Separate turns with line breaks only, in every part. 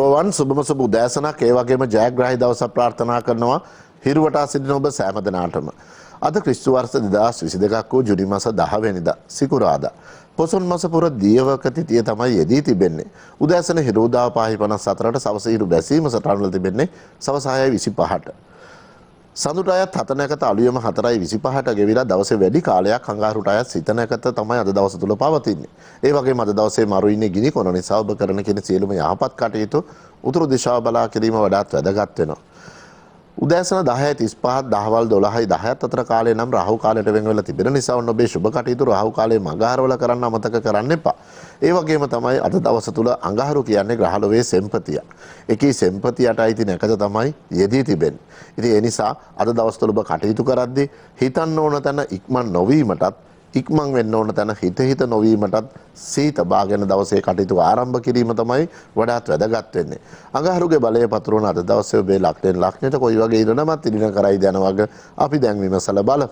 සුබවන් සුබම සුබ උදෑසනක් ඒ වගේම ජයග්‍රාහී දවසක් ප්‍රාර්ථනා කරනවා හිරුවටා සිටින ඔබ සෑම දිනාටම. අද ක්‍රිස්තු වර්ෂ 2022 වූ ජුනි මාස 10 වෙනිදා සිකුරාදා. පොසොන් මාස පුර දියවක තිතිය තමයි යෙදී තිබෙන්නේ. උදෑසන හිරුදාව 5:54ට සවස හිරු බැසීම සටහන් වල තිබෙන්නේ සවස 6:25ට. සඳුට අයත් 7 නැකත අලුයම 4:25ට ගෙවිලා දවසේ වැඩි කාලයක් අඟහරුට අයත් සිත නැකත තමයි අද දවස තුල පවතින්නේ. ඒ වගේම අද දවසේ මරු ඉන්නේ ගිනි කොන නිසා ඔබ කරන කියන සියලුම යහපත් කටයුතු උතුරු දිශාව බලා කිරීම වඩාත් වැදගත් වෙනවා. උදෑසන 10:35 දහවල් 12:10 අතර කාලය නම් රාහු කාලයට වෙන් වෙලා තිබෙන නිසා ඔන්න ඔබේ සුබ කටයුතු රාහු කාලයේ මඟහරවල කරන්න අමතක කරන්න එපා. ඒ වගේම තමයි අද දවස තුල අඟහරු කියන්නේ ග්‍රහලෝකයේ සෙම්පතිය. එකී සෙම්පතියට අයිති නැකත තමයි යෙදී තිබෙන්නේ. ඉතින් ඒ නිසා අද දවස් තුල ඔබ කටයුතු කරද්දී හිතන්න ඕන තැන ඉක්මන් නොවීමටත් ඉක්මන් වෙන්න ඕන තැන හිත නොවීමටත් සීත බාගෙන දවසේ කටයුතු ආරම්භ කිරීම තමයි වඩාත් වැදගත් වෙන්නේ. අඟහරුගේ බලය පතුරවන අද දවසේ ඔබේ ලග්නෙන් ලග්නයට කොයි වගේ ඉරණමත් ඉදින කරයිද යන වගේ අපි දැන් විමසලා බලමු.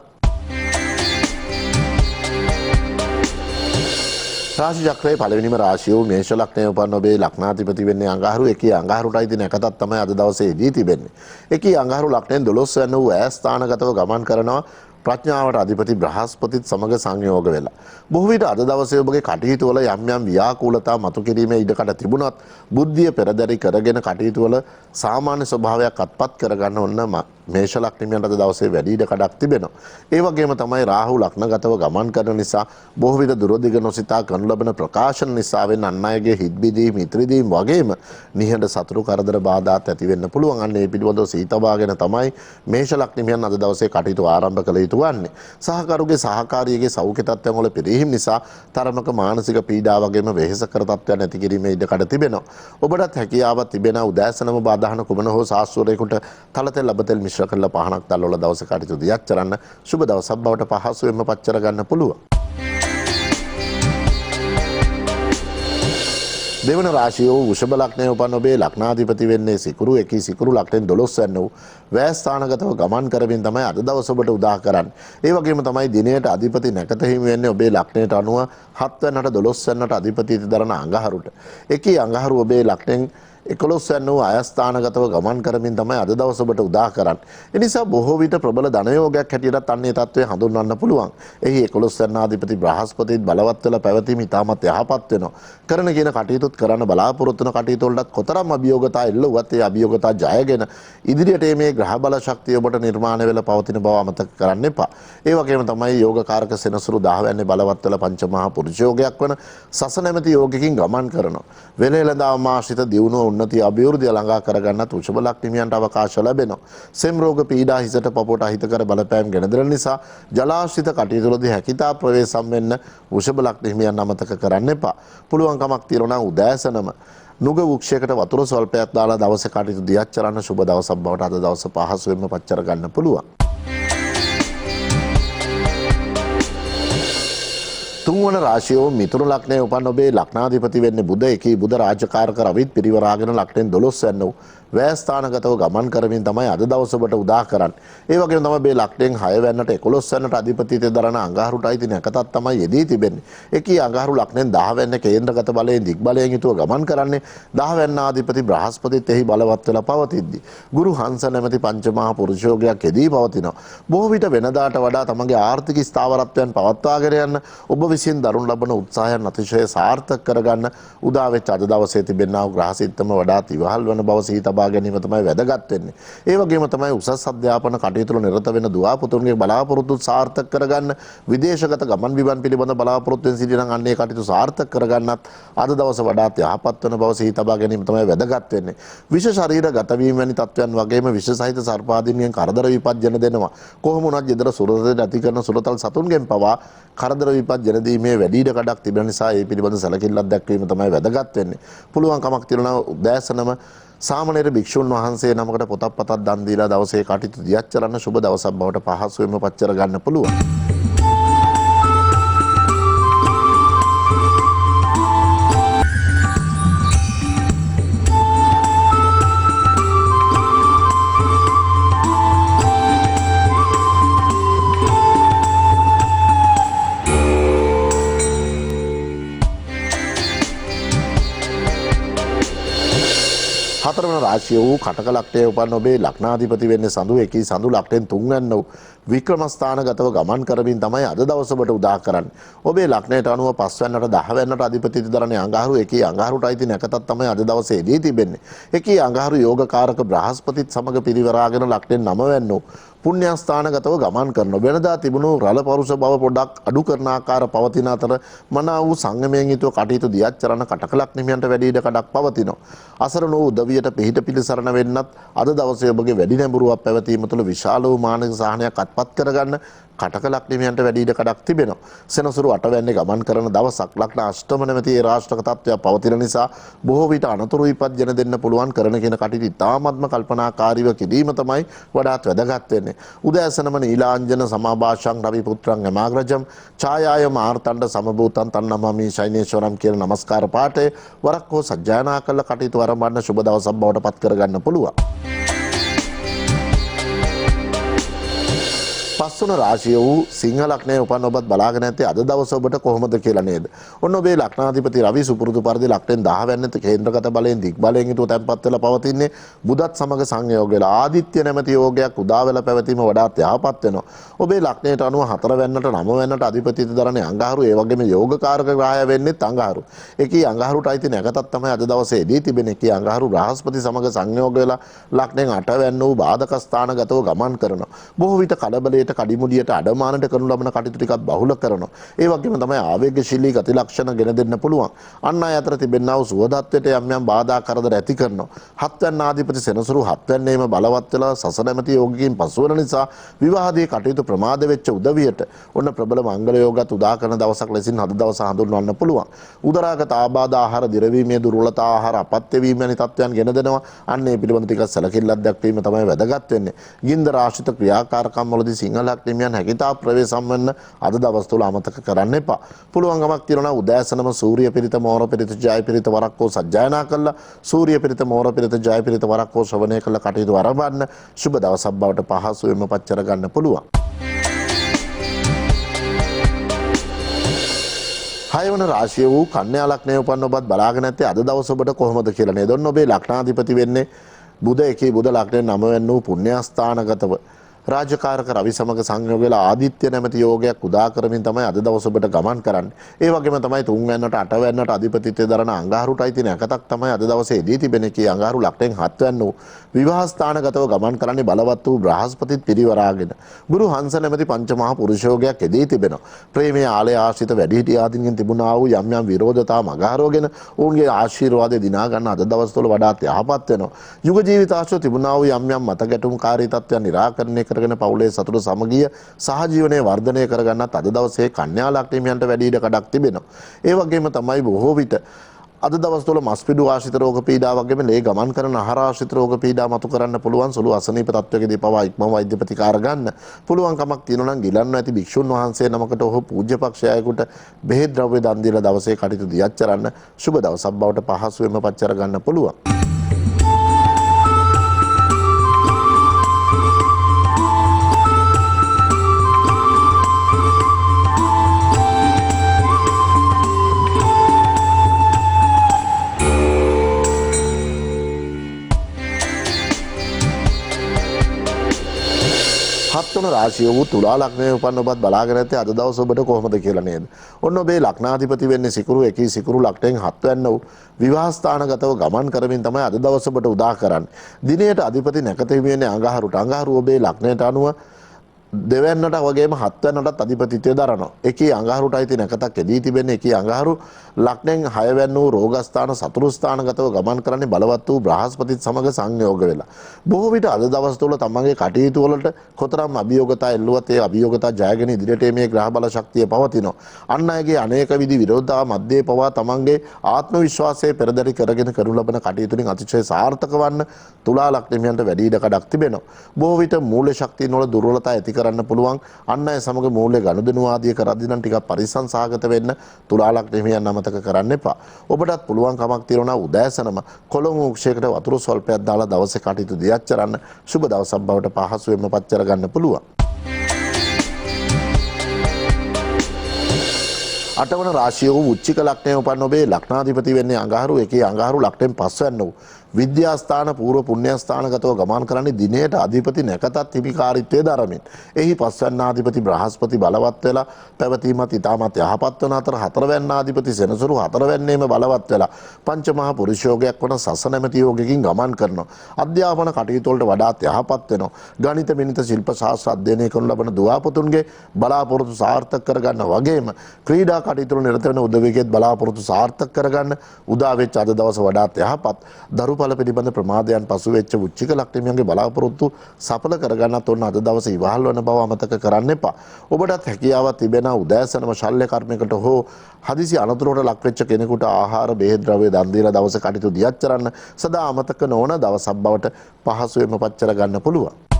රාශි චක්‍රයේ පළවෙනිම රාශිය වූ මේෂ ලග්නයේ උපන් ඔබේ ලග්නාධිපති වෙන්නේ අඟහරු. එකී අඟහරුටයි දින එකතක් තමයි අද දවසේ දී තිබෙන්නේ. එකී අඟහරු ලග්නයෙන් 12 වෙනි වූ ඈස්ථානගතව ගමන් කරනවා ප්‍රඥාවට අධිපති බ්‍රහස්පතිත් සමග සංයෝග වෙලා. බොහෝ විට අද දවසේ ඔබගේ කටයුතු වල යම් යම් ව්‍යාකූලතා මතු කිරීමේ ඉඩකඩ තිබුණත් බුද්ධිය පෙරදරි කරගෙන කටයුතු වල සාමාන්‍ය ස්වභාවයක් අත්පත් කරගන්න ඕන මේෂ ලග්නයට අද දවසේ වැඩි ඉඩකඩක් තිබෙනවා. ඒ වගේම තමයි රාහු ලග්නගතව ගමන් කරන නිසා බොහෝ විට දුරදිග නොසිතා කරනු ලබන ප්‍රකාශන නිසා වෙන අන් අයගේ හිත් බිඳීම් ඉත්‍රිදීම් වගේම නිහඬ සතුරු කරදර බාධාත් ඇති වෙන්න පුළුවන්. අන්න ඒ පිළිබඳව සීතවාගෙන තමයි මේෂ ලග්නිකයන් අද දවසේ කටයුතු ආරම්භ කළ යුතු වන්නේ. සහකරුගේ සහකාරියගේ සෞඛ්‍ය තත්ත්වයන් වල පිළිහිම් නිසා තරමක මානසික පීඩා වගේම වෙහෙසකර තත්ත්වයන් ඇති කිරීමේ ඉඩකඩ තිබෙනවා. ඔබටත් හැකියාවක් තිබෙන උදෑසනම බාධාන කුමන හෝ සාස්වරයකට තලතෙල් ලබතෙල් මිශ්‍ර කරලා පහනක් තල්වල දවසේ කටයුතු දියත් කරන්න සුබ දවසක් බවට පහසුවෙන්ම පච්චර ගන්න පුළුවන්. දෙවන රාශිය වූ වෘෂභ ලග්නයේ උපන් ඔබේ ලග්නාධිපති වෙන්නේ සිකුරු. එකී සිකුරු ලග්නෙන් 12 වෙනි වූ වැස්ථානගතව ගමන් කරමින් තමයි අද දවස ඔබට උදා කරන්නේ. ඒ වගේම තමයි දිනයට අධිපති නැකත හිමි වෙන්නේ ඔබේ ලග්නයට අනුව 7 වෙනිට 12 වෙනිට අධිපති දරන අඟහරුට. එකී අඟහරු ඔබේ ලග්නෙන් 11 වෙනි වූ අයස්ථානගතව ගමන් කරමින් තමයි අද දවස ඔබට උදා කරන්නේ. ඒ නිසා බොහෝ විට ප්‍රබල ධනයෝගයක් හැටියටත් අන්නේ තත්ත්වය හඳුන්වන්න පුළුවන්. එහි 11 වෙනි අධිපති බ්‍රහස්පතිත් බලවත් වෙලා පැවතීම ඉතාමත් යහපත් වෙනවා. කරන කියන කටයුතුත් කරන්න බලාපොරොත්තු වෙන කටයුතු වලට කොතරම් අභියෝගතා එල්ලුවත් ඒ අභියෝගතා ජයගෙන ඉදිරියට මේ ග්‍රහ බල ශක්තිය ඔබට නිර්මාණය වෙලා පවතින බව අමතක කරන්න එපා. ඒ වගේම තමයි යෝගකාරක සෙනසුරු 10 වෙනි බලවත් වෙලා පංචමහා පුරුෂ යෝගයක් වන සස නැමැති යෝගකින් ගමන් කරනවා. වෙලෙලඳාම ආශ්‍රිත දියුණුව උන්නති අභිවෘද්ධිය ළඟා කරගන්නත් වෘෂභ ලග්නිකයන්ට අවකාශ ලැබෙනවා. සෙම් රෝග පීඩා හිසට පපුවට අහිතකර බලපෑම් ගෙන දෙන නිසා ජලාශ්‍රිත කටයුතුවලදී හැකිතා ප්‍රවේශම් වෙන්න වෘෂභ ලග්නිකයන් අමතක කරන්න එපා. පුළුවන්කමක් තියෙනවා නම් උදෑසනම නුග වෘක්ෂයකට වතුර ස්වල්පයක් දාලා දවසේ කටයුතු දියත් කරන්න සුබ දවසක් බවට අද දවස පහසුවෙන්ම පච්චර ගන්න පුළුවන්. තුන්වන රාශිය වූ මිථුන ලග්නයේ උපන් ඔබේ ලග්නාධිපති වෙන්නේ බුධ. එකී බුධ රාජකාරක රවිත් පිරිවරාගෙන ලග්නෙන් 12 වෙනි වූ වැස්ථානගතව ගමන් කරමින් තමයි අද දවස ඔබට උදා කරන්නේ. ඒ වගේම තමයි මේ ලග්නෙන් 6 වෙනිට 11 වෙනිට අධිපතිත්වය දරන අඟහරුටයි දින එකතක් තමයි යෙදී තිබෙන්නේ. එකී අඟහරු ලග්නෙන් 10 වෙනි කේන්ද්‍රගත බලයෙන් දිග් බලයෙන් යුතුව ගමන් කරන්නේ 10 වෙනි අධිපති බ්‍රහස්පතිත් එහි බලවත් වෙලා පවතිද්දී. ගුරු හංස නැමැති පංචමහා පුරුෂ යෝගයක් යෙදී පවතිනවා. බොහෝ විට වෙනදාට වඩා තමගේ ආර්ථික ස්ථාවරත්වයන් පවත්වාගෙන යන්න ඔබ විසින් දරුණු ලබන උත්සාහයන් අතිශය සාර්ථක කරගන්න උදා වෙච්ච අද දවසේ තිබෙනා වූ ග්‍රහසිතම වඩාත් ඉවහල් වන බව සිහිතබා ගැනීම තමයි වැදගත් වෙන්නේ. ඒ වගේම තමයි උසස් අධ්‍යාපන කටයුතු වල නිරත වෙන දුවා පුතුන්ගේ බලාපොරොත්තු සාර්ථක කරගන්න විදේශගත ගමන් බිමන් පිළිබඳ බලාපොරොත්තුෙන් සිටින අන්නේ කටයුතු සාර්ථක කරගන්නත් අද දවස වඩාත් යහපත් වෙන බව සිහිතබා ගැනීම තමයි වැදගත් වෙන්නේ. විෂ ශරීරගත වීම වැනි තත්ත්වයන් වගේම විෂ සහිත සර්පාදීන්ගෙන් කරදර විපත්ජන දෙනවා. කොහොම වුණත් ගෙදර සුරතට ඇති කරන සුරතල් සතුන්ගෙන් පවා කරදර විපත්ජන දීමේ වැඩි ඉඩකඩක් තිබෙන නිසා ඒ පිළිබඳ සැලකිල්ලක් දැක්වීම තමයි වැදගත් වෙන්නේ. පුළුවන්කමක් තියෙනවා උදෑසනම සාමණේර භික්ෂුන් වහන්සේ නමකට පොතක් පතක් දන් දීලා දවසේ කටයුතු දියත් කරන්න සුබ දවසක් බවට පහසුවෙන්ම පච්චර ගන්න පුළුවන්. හතරවන රාශිය වූ කටක ලග්නයේ උපන් ඔබේ ලග්නාධිපති වෙන්නේ සඳු එකී සඳු ලග්නයෙන් තුන්වැන්න වූ වික්‍රමස්ථානගතව ගමන් කරමින් තමයි අද දවස ඔබට උදා කරන්නේ. ඔබේ ලග්නයට අනුව පස්වැන්නට 10 වැන්නට අධිපති දරන්නේ අඟහරු එකී අඟහරුට අයිති නැකතත් තමයි අද දවසේදී තිබෙන්නේ. එකී අඟහරු යෝගකාරක බ්‍රහස්පතිත් සමග පිරිවරාගෙන ලග්නයෙන් 9 වැන්න වූ පුණ්‍යස්ථානගතව ගමන් කරන වෙනදා තිබුණු රළ පරුෂ බව පොඩ්ඩක් අඩු කරන ආකාර පවතින අතර මනා වූ සංයමයෙන් යුතුව කටයුතු දියත් චරණ කටක ලග්නිමියන්ට වැඩි ඉඩ කඩක් පවතිනවා. අසරණ වූ උදවියට පිහිට පිළිසරණ වෙන්නත් අද දවසේ ඔබගේ වැඩි නැඹුරුවක් පැවතීම තුළ විශාල වූ මානසික සහනයක් අත්පත් කරගන්න කටක ලග්නිමියන්ට වැඩි ඉඩ කඩක් තිබෙනවා. සෙනසුරු අටවැන්නේ ගමන් කරන දවසක් ලග්න අෂ්ටම නැමැති ඒ රාශික තත්ත්වයක් පවතින නිසා බොහෝ විට අනතුරු විපත් ගෙන දෙන්න පුළුවන් කරන කියන කටයුතු ඉතාමත්ම කල්පනාකාරීව කිරීම තමයි වඩාත් වැදගත් වෙන්නේ. උදෑසනම නීලාංජන සමාභාෂං රවි පුත්‍රං යමාග්‍රජම් ඡායාය මාර්තණ්ඩ සමභූතං තන්නමමි ශෛනේශ්වරම් කියන නමස්කාර පාඨය වරක් හෝ සජ්ජායනා කළ කටයුතු ආරම්භන සුබ දවසක් බවට පත් කරගන්න පුළුවන්. පස්වන රාශිය වූ සිංහ ලග්නයේ උපන් ඔබත් බලාගෙන ඇත්තේ අද දවස ඔබට කොහොමද කියලා නේද? ඔන්න ඔබේ ලග්නාධිපති රවි සුපුරුදු පරිදි ලග්නෙන් 10 වැන්නේත් කේන්ද්‍රගත බලයෙන් දිග් බලයෙන් යුතුව තැන්පත් වෙලා පවතින්නේ බුදත් සමග සංයෝග වෙලා ආදිත්‍ය නැමැති යෝගයක් උදා වෙලා පැවතීම වඩාත් යහපත් වෙනවා. ඔබේ ලග්නයට අනුව 4 වැන්නට 9 වැන්නට අධිපතිත්ව දරන්නේ අඟහරු ඒ වගේම යෝගකාරක ග්‍රහය වෙන්නේ අඟහරු. එකී අඟහරුට අයිති නැකතක් තමයි අද දවසේදී තිබෙන්නේ. එකී අඟහරු බ්‍රහස්පති සමග සංයෝග වෙලා ලග්නෙන් 8 වැන්න වූ බාධක ස්ථානගතව ගමන් කරනවා. බොහෝ විට කලබලයට කඩිමුඩියට අඩමානට කරනු ලබන කටයුතු ටිකක් බහුල කරනවා. ඒ වගේම තමයි ආවේගශීලී ගති ලක්ෂණ ගෙන දෙන්න පුළුවන්. අන් අය අතර තිබෙනා වූ සුවදත්වයට යම් යම් බාධා කරදර ඇති කරනවා. හත්වැන්න ආධිපති සෙනසුරු හත්වැන්නේම බලවත් වෙලා සසර නැමැති යෝගිකින් පසුවන නිසා විවාහදී කටයුතු ප්‍රමාද වෙච්ච උදවියට ඔන්න ප්‍රබල මංගල යෝගත් උදා කරන දවසක් ලෙසින් අද දවස හඳුන්වන්න පුළුවන්. උදරාගත ආබාධ ආහාර දිරවීමේ දුර්වලතා ආහාර අපත්‍ය වීම වැනි තත්ත්වයන් ගෙන දෙනවා. අන්න ඒ පිළිබඳ ටිකක් සැලකිල්ලක් දක්වීම තමයි වැදගත් වෙන්නේ. ගින්දර ආශ්‍රිත ක්‍රියාකාරකම් වලදී සිංහල ලග්නියන් හැකිතා ප්‍රවේශම් වෙන්න අද දවස් තුල අමතක කරන්න එපා. පුළුවන්කමක් තියෙනවා උදෑසනම සූර්ය පිරිත මෝර පිරිත ජය පිරිත වරක් හෝ සජ්ජායනා කළා සූර්ය පිරිත මෝර පිරිත ජය පිරිත වරක් හෝ ශ්‍රවණය කළ කටයුතු ආරම්භන්න සුබ දවසක් බවට පහසුවෙන්ම පච්චර ගන්න පුළුවන්. හයවන රාශිය වූ කන්‍යා ලග්නයේ උපන් ඔබත් බලාගෙන ඇත්තේ අද දවස ඔබට කොහොමද කියලා නේද? ඔන්න ඔබේ ලග්නාධිපති වෙන්නේ බුධ එකී බුධ ලග්නයෙන් 9 වෙනි වූ පුණ්‍යස්ථානගතව රාජකාරක රවි සමග සංයෝග වෙලා ආදිත්‍ය නැමැති යෝගයක් උදා කරමින් තමයි අද දවස ඔබට ගමන් කරන්නේ. ඒ වගේම තමයි 3 වැන්නට 8 වැන්නට අධිපතිත්වය දරන අඟහරුට අයිති නැකතක් තමයි අද දවසේදී තිබෙන්නේ. කී අඟහරු ලග්නෙන් 7 වැන්න වූ විවාහ ස්ථානගතව ගමන් කරන්නේ බලවත් වූ බ්‍රහස්පතිත් පිරිවරාගෙන. ගුරු හංස නැමැති පංචමහා පුරුෂයෝගයක් එදී තිබෙනවා. ප්‍රේමයේ ආලය ආශ්‍රිත වැඩිහිටි ආදීන්ගෙන් තිබුණා වූ යම් යම් විරෝධතා මගහරවගෙන ඔවුන්ගේ ආශිර්වාදය දිනා ගන්න අද දවස් වල වඩාත් යහපත් වෙනවා. යුග ජීවිතාශ්‍රව තිබුණා වූ යම් යම් මත ගැටුම්කාරී තත්ත්වයන් निराකරණය කරගෙන පවුලේ සතුට සමගිය සහජීවනයේ වර්ධනය කරගන්නත් අද දවසේ කන්‍යා ලග්නියන්ට වැඩි ඉඩ කඩක් තිබෙනවා. ඒ වගේම තමයි බොහෝ විට අද දවස් වල මස්පිඩු ආශ්‍රිත රෝග පීඩා වගේම ලේ ගමන් කරන ආහාර ආශ්‍රිත රෝග පීඩා මතු කරන්න පුළුවන් සුළු අසනීප තත්වයකදී පවා ඉක්ම වෛද්‍ය ප්‍රතිකාර ගන්න පුළුවන් කමක් තියෙනවා නම් ගිලන්ව ඇති භික්ෂුන් වහන්සේ නමකට ඔහු පූජ්‍ය පක්ෂයයෙකුට බෙහෙත් ද්‍රව්‍ය දන් දීලා දවසේ කටයුතු දියත් කරන්න සුබ දවසක් බවට පහසුවෙන්ම පච්චර ගන්න පුළුවන්. හත්වන රාශිය වූ තුලා ලග්නයේ උපන් ඔබත් බලාගෙන ඇත්තේ අද දවස ඔබට කොහොමද කියලා නේද? ඔන්න ඔබේ ලග්නාධිපති වෙන්නේ සිකුරු එකී සිකුරු ලග්නයෙන් 7 වැන්න වූ විවාහ ස්ථානගතව ගමන් කරමින් තමයි අද දවස ඔබට උදා කරන්නේ. දිනයට අධිපති නැකත හිමියන්නේ අඟහරුට. අඟහරු ඔබේ ලග්නයට අනුව දෙවැන්නට වගේම 7 වැන්නටත් අධිපතිත්වය දරනවා. එකී අඟහරුට අයිති නැකතක් එදී තිබෙන්නේ. එකී අඟහරු ලග්නෙන් 6 වැන්න වූ රෝගස්ථාන සතුරු ස්ථානගතව ගමන් කරන්නේ බලවත් වූ බ්‍රහස්පතිත් සමග සංයෝග වෙලා. බොහෝ විට අද දවස් තුල තමන්ගේ කටයුතු වලට කොතරම් අභියෝගතා එල්ලුවත් ඒ අභියෝගතා ජයගෙන ඉදිරියට මේ ග්‍රහ බල ශක්තිය පවතිනවා. අන් අයගේ අනේක විදි විරෝධතා මැද්දේ පවා තමන්ගේ ආත්ම විශ්වාසය පෙරදරි කරගෙන කරනු ලබන කටයුතු වලින් අතිශය සාර්ථක වන්න තුලා ලග්නයන්ට වැඩි ඉඩ කඩක් තිබෙනවා. බොහෝ විට මූල ශක්තියන් වල දුර්වලතා ඇති කරන්න පුළුවන්. අන් අය සමග මූල්‍ය ගනුදෙනු ආදිය කරද්දී නම් ටිකක් පරිස්සම් සහගත වෙන්න තුලා ලග්නයන් අමතක කරන්න එපා. ඔබටත් පුළුවන් කමක් තියෙනවා උදෑසනම කොළොමු උක්ෂයකට වතුර ස්වල්පයක් දාලා දවසේ කටයුතු දියත් කරන්න සුබ දවසක් බවට පහසුවෙන්ම පත් කරගන්න පුළුවන්. අටවන රාශිය වූ උච්චික ලග්නයේ උපන් ඔබේ ලග්නාධිපති වෙන්නේ අඟහරු. එකේ අඟහරු ලග්නෙන් පස්වැන්න වූ විද්‍යාස්ථාන පූර්ව පුණ්‍යස්ථානගතව ගමන් කරන්නේ දිනයට අධිපති නැකතත් හිමිකාරීත්වයේ දරමින්. එහි පස්වැන්නාධිපති බ්‍රහස්පති බලවත් වෙලා පැවතීමත් ඉතාමත් යහපත් වන අතර හතරවැන්නාධිපති සෙනසුරු හතරවැන්නේම බලවත් වෙලා පංචමහා පුරුෂයෝගයක් වන සස නැමැති යෝගයකින් ගමන් කරනවා. අධ්‍යාපන කටයුතු වලට වඩාත් යහපත් වෙනවා. ගණිත මිනිත ශිල්ප ශාස්ත්‍ර අධ්‍යයනය කරන ලබන දුවාපතුන්ගේ බලාපොරොත්තු සාර්ථක කරගන්න වගේම ක්‍රීඩා කටයුතු වල නිරත වෙන උදවියගෙත් බලාපොරොත්තු සාර්ථක කරගන්න උදා වෙච්ච අද දවස වඩාත් යහපත්. දරුඵල පිළිබඳ ප්‍රමාදයන් පසු වෙච්ච උච්චික ලග්නයන්ගේ බලාපොරොත්තු සඵල කරගන්නත් ඕන අද දවසේ ඉවහල් වන බව අමතක කරන්න එපා. ඔබටත් හැකියාවක් තිබෙන උදෑසනම ශල්‍ය කර්මයකට හෝ හදිසි අනතුරකට ලක් වෙච්ච කෙනෙකුට ආහාර බෙහෙත් ද්‍රව්‍ය දන් දීලා දවසේ කටයුතු දියත් කරන්න සදා අමතක නොවන දවසක් බවට පහසුවෙන්ම පච්චර ගන්න පුළුවන්.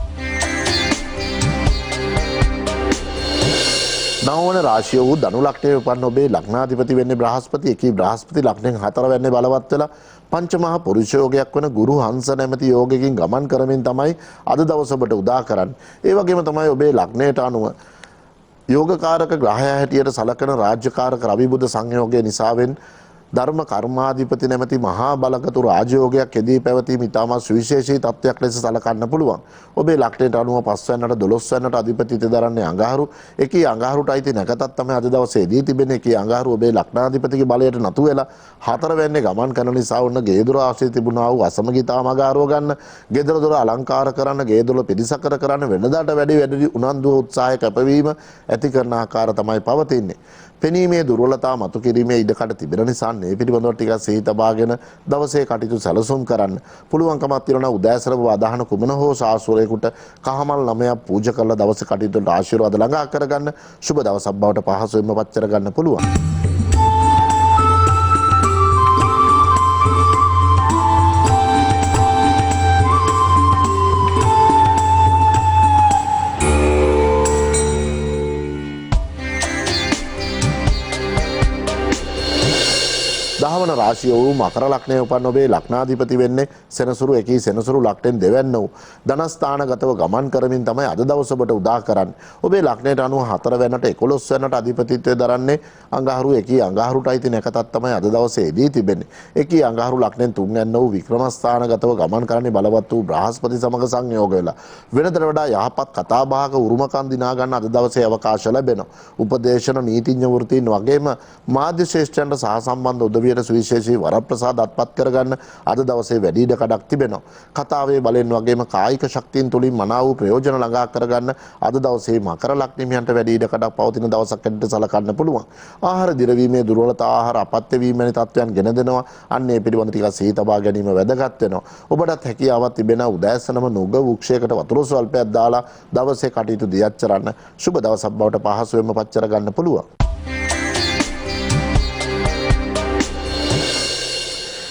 නවවන රාශිය වූ ධනු ලග්නයේ උපන් ඔබේ ලග්නාධිපති වෙන්නේ බ්‍රහස්පති. එකී බ්‍රහස්පති ලග්නෙන් හතර වෙන්නේ බලවත් වෙලා පංචමහා පුරුෂ යෝගයක් වන ගුරු හංස නැමැති යෝගයකින් ගමන් කරමින් තමයි අද දවස ඔබට උදා කරන්නේ. ඒ වගේම තමයි ඔබේ ලග්නයට අනුව යෝගකාරක ග්‍රහය හැටියට සලකන රාජ්‍යකාරක රවි බුධ සංයෝගය නිසාවෙන් ධර්ම කර්මාධිපති නැමැති මහා බලගතු රාජයෝගයක් එදී පැවතීම ඉතාමත් සුවිශේෂී තත්ත්වයක් ලෙස සලකන්න පුළුවන්. ඔබේ ලග්නයට අනුව 5 වෙනිදාට 12 වෙනිදාට අධිපතිත්වය දරන්නේ අඟහරු. එකී අඟහරුට අයිති නැකතත් තමයි අද දවසේදී තිබෙන්නේ. එකී අඟහරු ඔබේ ලග්නාධිපතිගේ බලයට නතු වෙලා 4 වෙනිදේ ගමන් කරන නිසා වුණ ගේදොර ආශ්‍රය තිබුණා වූ අසමගිතා මගාරව ගන්න, ගෙදර දොර අලංකාර කරන්න, ගේදොර පිරිසකර කරන්න වෙනදාට වැඩි උනන්දුව උත්සාහය කැපවීම ඇති කරන ආකාර තමයි පවතින්නේ. පෙනීමේ දුර්වලතා මතු කිරීමේ ඉඩකඩ තිබෙන නිසා මේ පිළිබඳව ටිකක් සිහි තබාගෙන දවසේ කටයුතු සැලසුම් කරන්න පුළුවන්කමක් තියෙනවා. උදෑසන වදාහන කුමන හෝ ශාස්ත්‍රයකට කහමල් 9ක් පූජා කරලා දවසේ කටයුතු වලට ආශිර්වාද ළඟා කරගන්න සුබ දවසක් බවට පහසුවෙන්ම පච්චර ගන්න පුළුවන්. දහවන රාශිය වූ මකර ලග්නයේ උපන් ඔබේ ලග්නාධිපති වෙන්නේ සෙනසුරු. එකී සෙනසුරු ලග්නෙන් දෙවැන්න වූ ධනස්ථානගතව ගමන් කරමින් තමයි අද දවස ඔබට උදා කරන්නේ. ඔබේ ලග්නයට අනුව 4 වෙනිදාට 11 වෙනිදාට අධිපතිත්වය දරන්නේ අඟහරු. එකී අඟහරුට අයිති නැකතත් තමයි අද දවසේදී තිබෙන්නේ. එකී අඟහරු ලග්නෙන් 3 වෙනිදා වූ වික්‍රමස්ථානගතව ගමන් කරන්නේ බලවත් වූ බ්‍රහස්පති සමග සංයෝග වෙලා වෙනදට වඩා යහපත් කතාබහක උරුමකම් දිනා ගන්න අද දවසේ අවකාශ ලැබෙනවා. උපදේශන නීතිඥ වෘත්තීන් වගේම මාධ්‍ය ශ්‍රේෂ්ඨයන්ට සහ සම්බන්ධ උදවිය සුවිශේෂී වරප්‍රසාද අත්පත් කරගන්න අද දවසේ වැඩි ඉඩකඩක් තිබෙනවා. කතාවේ බලෙන් වගේම කායික ශක්තියින් තුලින් මනා වූ ප්‍රයෝජන ළඟා කරගන්න අද දවසේ මකර ලග්නිමියන්ට වැඩි ඉඩකඩක් පවතින දවසක් ඇද්ද සලකන්න පුළුවන්. ආහාර දිරවීමේ දුර්වලතා ආහාර අපත්‍ය වීම වැනි තත්ත්වයන් ගෙන දෙනවා. අන්න ඒ පිළිබඳ ටිකක් සිහි තබා ගැනීම වැදගත් වෙනවා. ඔබටත් හැකියාවක් තිබෙන උදෑසනම නුග වෘක්ෂයකට වතුර ස්වල්පයක් දාලා දවසේ කටයුතු දියත් කරන්න සුබ දවසක් බවට පහසුවෙන්ම පච්චර ගන්න පුළුවන්.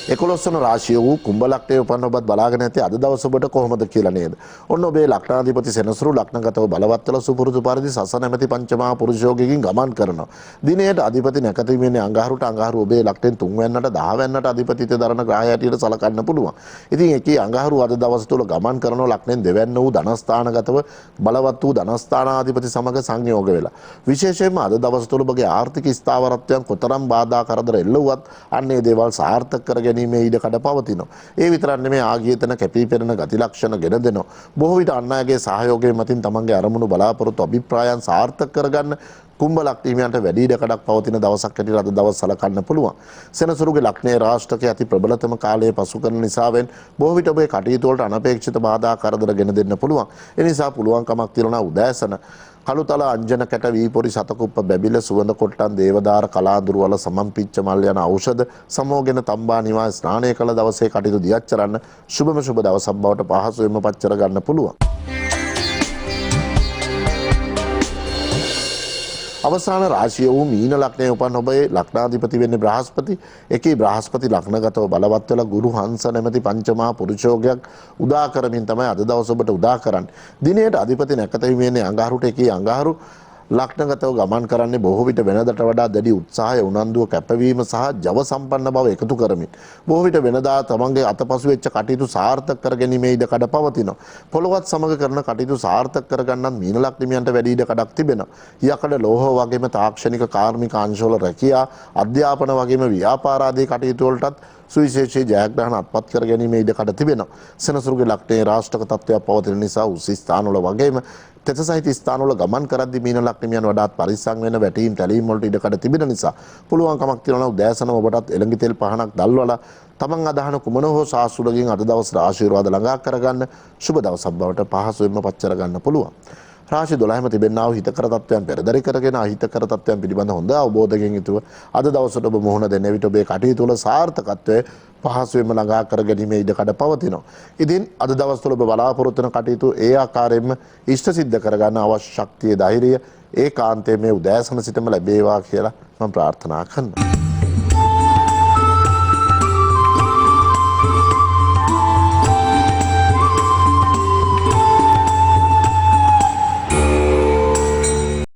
11 වන රාශිය වූ කුම්භ ලග්නයේ උපන් ඔබත් බලාගෙන ඇති අද දවස ඔබට කොහොමද කියලා නේද? ඔන්න ඔබේ ලග්නාධිපති සෙනසුරු ලග්නගතව බලවත් වෙලා සුපුරුදු පරිදි සස නැමැති පංචමහා පුරුෂයෝගයෙන් ගමන් කරනවා. දිනයට අධිපති නැකතීමේ අඟහරුට අඟහරු ඔබේ ලග්නෙන් 3 වෙනිදාට 10 වෙනිදාට අධිපතිත්වය දරන ග්‍රහය හැටියට සලකන්න පුළුවන්. ඉතින් එකී අඟහරු අද දවස තුල ගමන් කරන ලග්නෙන් දෙවැන්න වූ ධනස්ථානගතව බලවත් වූ ධනස්ථානාධිපති සමග සංයෝග වෙලා විශේෂයෙන්ම අද දවස තුල ඔබගේ ආර්ථික ස්ථාවරත්වයන් කොතරම් බාධා කරදර එල්ලුවත් අන්නේ දේවල් සාර්ථක කර ගැනීමේ ඉඩකඩ පවතිනවා. ඒ විතරක් නෙමෙයි ආගියතන කැපී පෙනෙන ගති ලක්ෂණ ගෙන දෙනවා. බොහෝ විට අන් අයගේ සහයෝගය මතින් තමන්ගේ අරමුණු බලාපොරොත්තු අභිප්‍රායන් සාර්ථක කරගන්න කුම්භ ලග්නියන්ට වැඩි ඉඩකඩක් පවතින දවසක් හැටියට අද දවස් සලකන්න පුළුවන්. සෙනසුරුගේ ලග්නයේ රාෂ්ටකයේ අති ප්‍රබලතම කාලයේ පසු කරන නිසාවෙන් බොහෝ විට ඔබේ කටයුතු වලට අනපේක්ෂිත බාධා කරදර ගෙන දෙන්න පුළුවන්. ඒ නිසා පුළුවන් කමක් තියනවා උදෑසන කළුතල අංජන කැට වීපොරි සතකුප්ප බැබිල සුවඳ කොට්ටන් දේවදාර කලාඳුරු වල සමම්පිච්ච මල් යන ඖෂධ සමෝගෙන තම්බා නිවා ස්නානය කළ දවසේ කටයුතු දියත් කරන්න සුබම සුබ දවසක් බවට පහසුවෙන්ම පච්චර ගන්න පුළුවන්. අවසාන රාශිය වූ මීන ලග්නයේ උපන් ඔබේ ලග්නාධිපති වෙන්නේ බ්‍රහස්පති. එකී බ්‍රහස්පති ලග්නගතව බලවත් වෙලා ගුරු හංස නැමැති පංචමහා පුරුෂයෝගයක් උදා කරමින් තමයි අද දවස ඔබට උදා කරන්නේ. දිනයට අධිපති නැකත හිමියන්නේ අඟහරුට. එකී අඟහරු ලක්නගතව ගමන් කරන්නේ බොහෝ විට වෙනදට වඩා දැඩි උත්සාහය උනන්දුව කැපවීම සහ ජව සම්පන්න බව එකතු කරමින් බොහෝ විට වෙනදා තමන්ගේ අතපසු වෙච්ච කටයුතු සාර්ථක කර ගැනීමේ ඉඩ කඩ පවතිනවා. පොළොවත් සමග කරන කටයුතු සාර්ථක කරගන්නත් මීන ලක්නිමියන්ට වැඩි ඉඩ කඩක් තිබෙනවා. යකඩ ලෝහ වගේම තාක්ෂණික කාර්මික අංශවල රැකියා අධ්‍යාපන වගේම ව්‍යාපාර ආදී කටයුතු වලටත් සුවිශේෂී ජයග්‍රහණ අත්පත් කර ගැනීමේ ඉඩ කඩ තිබෙනවා. සෙනසුරුගේ ලක්නයේ රාෂ්ට්‍රක තත්ත්වයක් පවතින නිසා උස් ස්ථානවල වගේම තෙත සහිත ස්ථානවල ගමන් කරද්දී මීන ලක්නමියන් වඩාත් පරිස්සම් වෙන වැටීම් තැලීම් වලට ඉඩ කඩ තිබෙන නිසා පුළුවන්කමක් තියෙනවා උදෑසන ඔබටත් එළඟි තෙල් පහනක් දැල්වලා තමන් අදහන කුමන හෝ සාසුලකින් අද දවසේ ආශිර්වාද ළඟා කරගන්න සුබ දවසක් බවට පහසුවෙන්ම පච්චර ගන්න පුළුවන්. රාශි 12ම තිබෙනා වූ හිතකර තත්ත්වයන් පෙරදරි කරගෙන අහිතකර තත්ත්වයන් පිළිබඳ හොඳ අවබෝධයෙන් යුතුව අද දවසට ඔබ මුහුණ දෙන විට ඔබේ කටයුතු වල සාර්ථකත්වය පහසුවෙන්ම ළඟා කර ගැනීමේ ඉඩ කඩ පවතිනවා. ඉතින් අද දවස්වල ඔබ බලාපොරොත්තු වන කටයුතු ඒ ආකාරයෙන්ම ඉෂ්ට සිද්ධ කරගන්න අවශ්‍ය ශක්තිය ධෛර්යය ඒකාන්තයෙන් මේ උදෑසන සිටම ලැබේවා කියලා මම ප්‍රාර්ථනා කරනවා.